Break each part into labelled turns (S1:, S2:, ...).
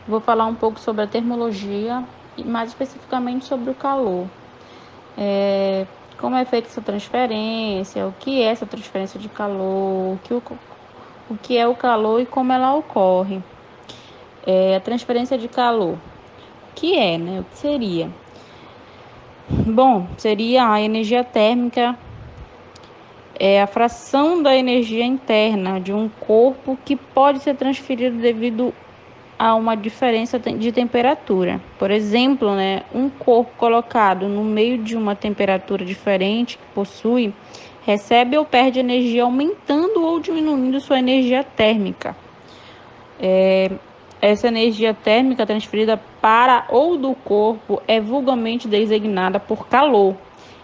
S1: Vou falar um pouco sobre a termologia e mais especificamente sobre o calor. Como é feita essa transferência, o que é essa transferência de calor, o que é o calor e como ela ocorre. A transferência de calor, o que é, né? O que seria? Bom, seria a energia térmica, é a fração da energia interna de um corpo que pode ser transferido devido a uma diferença de temperatura. Por exemplo, né, um corpo colocado no meio de uma temperatura diferente que possui, recebe ou perde energia aumentando ou diminuindo sua energia térmica. Essa energia térmica transferida para ou do corpo é vulgarmente designada por calor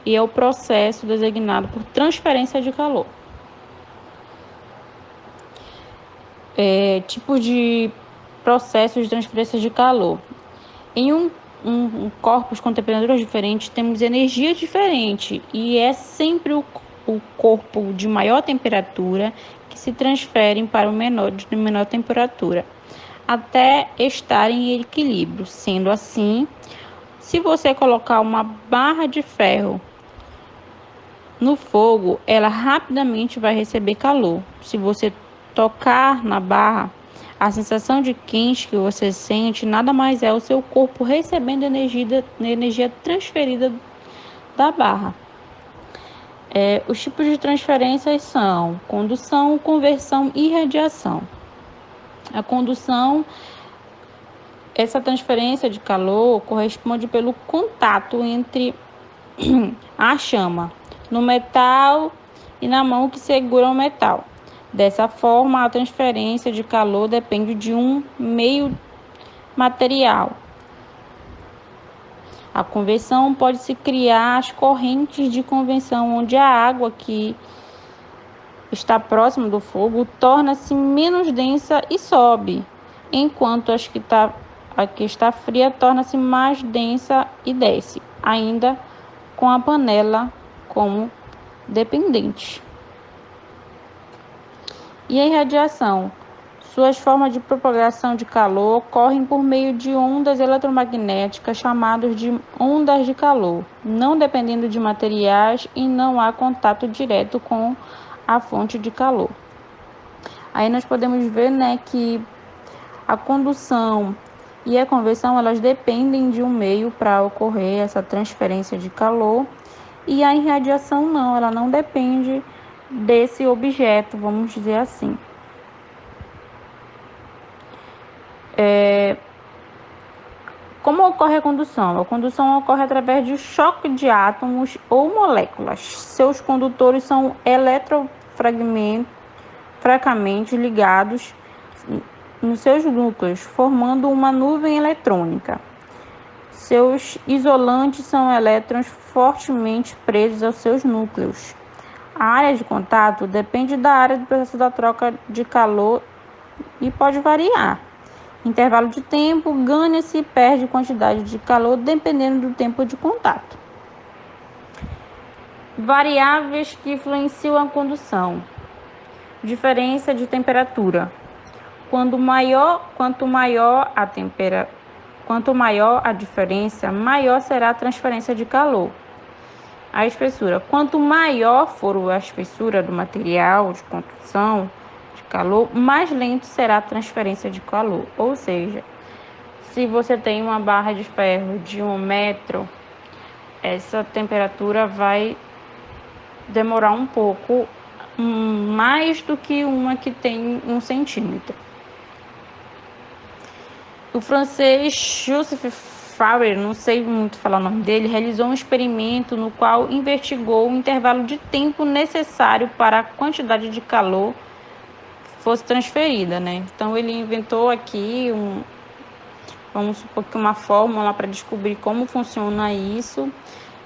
S1: e é o processo designado por transferência de calor. Tipo de processos de transferência de calor. Em um corpos com temperaturas diferentes, temos energia diferente e é sempre o corpo de maior temperatura que se transferem para o menor de menor temperatura, até estar em equilíbrio. Sendo assim, se você colocar uma barra de ferro no fogo, ela rapidamente vai receber calor. Se você tocar na barra, a sensação de quente que você sente nada mais é o seu corpo recebendo energia transferida da barra. Os tipos de transferências são condução, conversão e radiação. A condução, essa transferência de calor corresponde pelo contato entre a chama no metal e na mão que segura o metal. Dessa forma, a transferência de calor depende de um meio material. A convecção pode-se criar as correntes de convecção, onde a água que está próxima do fogo torna-se menos densa e sobe, enquanto a que está fria torna-se mais densa e desce, ainda com a panela como dependente. E a irradiação? Suas formas de propagação de calor ocorrem por meio de ondas eletromagnéticas chamadas de ondas de calor, não dependendo de materiais e não há contato direto com a fonte de calor. Aí nós podemos ver, né, que a condução e a conversão, elas dependem de um meio para ocorrer essa transferência de calor, e a irradiação não, ela não depende desse objeto, vamos dizer assim. Como ocorre a condução? A condução ocorre através de choque de átomos ou moléculas. Seus condutores são eletrofracamente ligados nos seus núcleos, formando uma nuvem eletrônica. Seus isolantes são elétrons fortemente presos aos seus núcleos. A área de contato depende da área do processo da troca de calor e pode variar. Intervalo de tempo, ganha-se e perde quantidade de calor dependendo do tempo de contato. Variáveis que influenciam a condução. Diferença de temperatura. Quanto maior a diferença, maior será a transferência de calor. A espessura. Quanto maior for a espessura do material de condução de calor, mais lento será a transferência de calor. Ou seja, se você tem uma barra de ferro de 1 metro, essa temperatura vai demorar um pouco mais do que uma que tem 1 centímetro. O francês Joseph Fabre, não sei muito falar o nome dele, realizou um experimento no qual investigou o intervalo de tempo necessário para a quantidade de calor fosse transferida, né? Então ele inventou aqui vamos supor que uma fórmula para descobrir como funciona isso.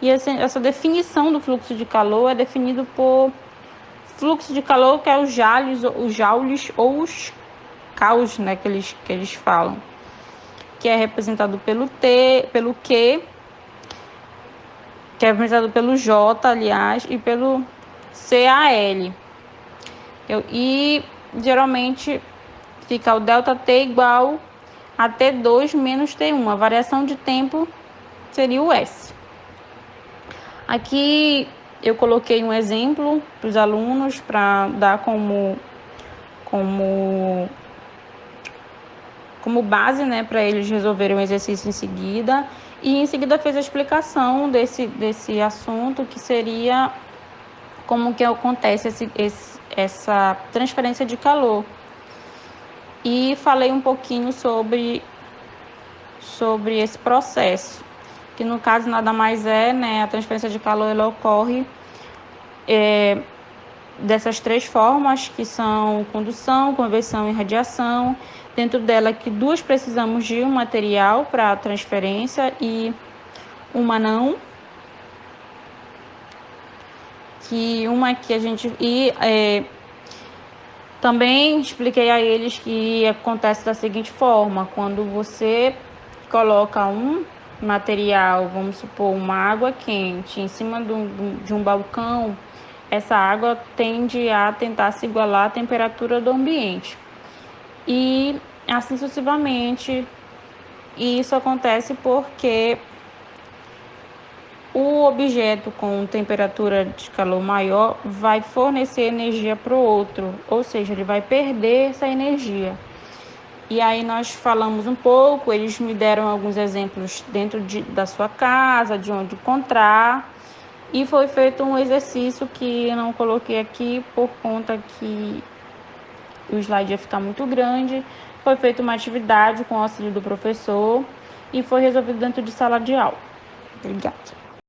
S1: E essa definição do fluxo de calor é definido por fluxo de calor, que é os joules ou os caus, né, que eles falam, que é representado pelo Q, que é representado pelo J, aliás, e pelo CAL. E geralmente fica o ΔT igual a T2 menos T1. A variação de tempo seria o S. Aqui eu coloquei um exemplo para os alunos para dar como base, né, para eles resolverem o exercício em seguida. E em seguida fez a explicação desse assunto, que seria como que acontece essa transferência de calor. E falei um pouquinho sobre esse processo, que no caso nada mais é, né, a transferência de calor ela ocorre dessas três formas, que são condução, conversão e radiação. Dentro dela, que duas precisamos de um material para a transferência e uma não. Que uma que a gente... também expliquei a eles que acontece da seguinte forma: quando você coloca um material, vamos supor, uma água quente, em cima de um balcão, essa água tende a tentar se igualar à temperatura do ambiente. E assim sucessivamente. E isso acontece porque o objeto com temperatura de calor maior vai fornecer energia para o outro, ou seja, ele vai perder essa energia. E aí nós falamos um pouco, eles me deram alguns exemplos dentro da sua casa, de onde encontrar, e foi feito um exercício que eu não coloquei aqui por conta que o slide ia ficar muito grande. Foi feita uma atividade com o auxílio do professor e foi resolvido dentro de sala de aula. Obrigada.